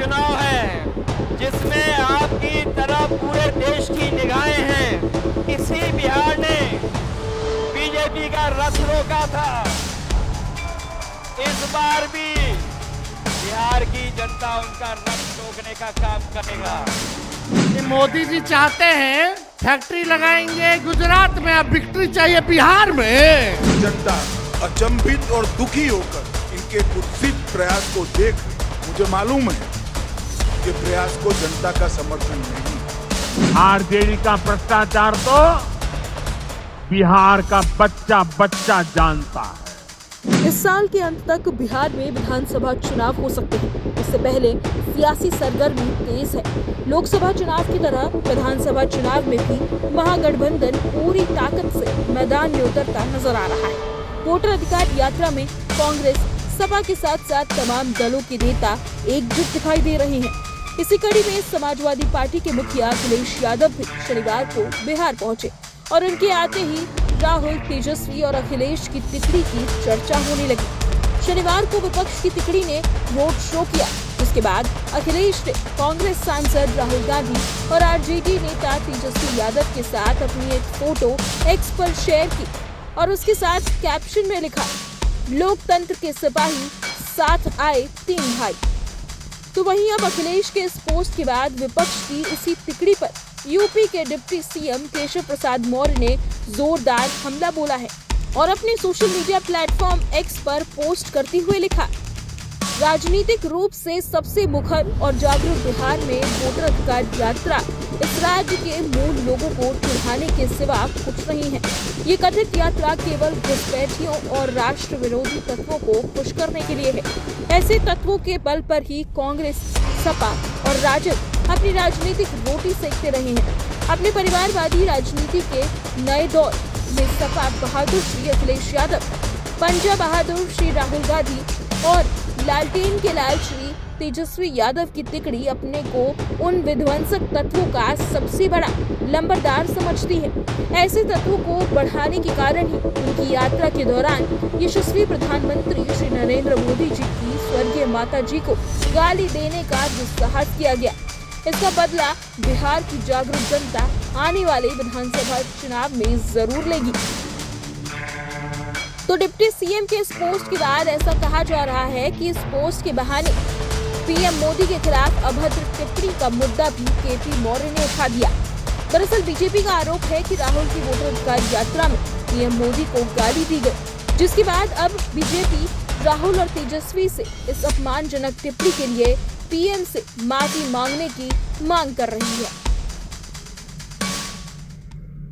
चुनाव है जिसमें आपकी तरह पूरे देश की निगाहें हैं। इसी बिहार ने बीजेपी का रथ रोका था, इस बार भी बिहार की जनता उनका रथ रोकने का काम करेगा। मोदी जी चाहते हैं फैक्ट्री लगाएंगे गुजरात में, अब विक्ट्री चाहिए बिहार में। जनता अचंभित और दुखी होकर इनके कुत्सित प्रयास को देख मुझे मालूम है कि प्रयास को जनता का समर्थन नहीं। आरजेडी का भ्रष्टाचार तो बिहार का बच्चा बच्चा जानता है। इस साल के अंत तक बिहार में विधानसभा चुनाव हो सकते हैं। इससे पहले सियासी सरगर्मी तेज है। लोकसभा चुनाव की तरह विधानसभा चुनाव में भी महागठबंधन पूरी ताकत से मैदान में उतरता नजर आ रहा है। वोटर अधिकार यात्रा में कांग्रेस, सपा के साथ साथ तमाम दलों के नेता एकजुट दिखाई दे रहे हैं। इसी कड़ी में समाजवादी पार्टी के मुखिया अखिलेश यादव भी शनिवार को बिहार पहुंचे और उनके आते ही राहुल, तेजस्वी और अखिलेश की तिकड़ी की चर्चा होने लगी। शनिवार को विपक्ष की तिकड़ी ने रोड शो किया, जिसके बाद अखिलेश ने कांग्रेस सांसद राहुल गांधी और आरजेडी नेता तेजस्वी यादव के साथ अपनी एक फोटो एक्स पर शेयर की और उसके साथ कैप्शन में लिखा, लोकतंत्र के सिपाही साथ आए 3 भाई। तो वहीं अब अखिलेश के इस पोस्ट के बाद विपक्ष की इसी तिकड़ी पर यूपी के डिप्टी सीएम केशव प्रसाद मौर्य ने जोरदार हमला बोला है और अपने सोशल मीडिया प्लेटफॉर्म एक्स पर पोस्ट करते हुए लिखा, राजनीतिक रूप से सबसे मुखर और जागरूक बिहार में वोटर अधिकार यात्रा इस राज्य के मूल लोगों को चिढ़ाने के सिवा कुछ नहीं है। ये कथित यात्रा केवल घुसपैठियों और राष्ट्र विरोधी तत्वों को खुश करने के लिए है। ऐसे तत्वों के बल पर ही कांग्रेस, सपा और राजद अपनी राजनीतिक रोटी सेकते रहे हैं। अपने परिवारवादी राजनीति के नए दौर में सपा बहादुर श्री अखिलेश यादव, पंजा बहादुर श्री राहुल गांधी और लालटेन के लाल श्री तेजस्वी यादव की तिकड़ी अपने को उन विध्वंसक तत्वों का सबसे बड़ा लंबरदार समझती है। ऐसे तत्वों को बढ़ाने के कारण ही उनकी यात्रा के दौरान यशस्वी प्रधानमंत्री श्री नरेंद्र मोदी जी की स्वर्गीय माता जी को गाली देने का दुस्साहस किया गया। इसका बदला बिहार की जागरूक जनता आने वाले विधानसभा चुनाव में जरूर लेगी। तो डिप्टी सीएम के इस पोस्ट के बाद ऐसा कहा जा रहा है कि इस पोस्ट के बहाने पीएम मोदी के खिलाफ अभद्र टिप्पणी का मुद्दा भी केपी मौर्य ने उठा दिया। दरअसल बीजेपी का आरोप है कि राहुल की वोटर अधिकार यात्रा में पीएम मोदी को गाली दी गई, जिसके बाद अब बीजेपी राहुल और तेजस्वी से इस अपमानजनक टिप्पणी के लिए पीएम से माफी मांगने की मांग कर रही है।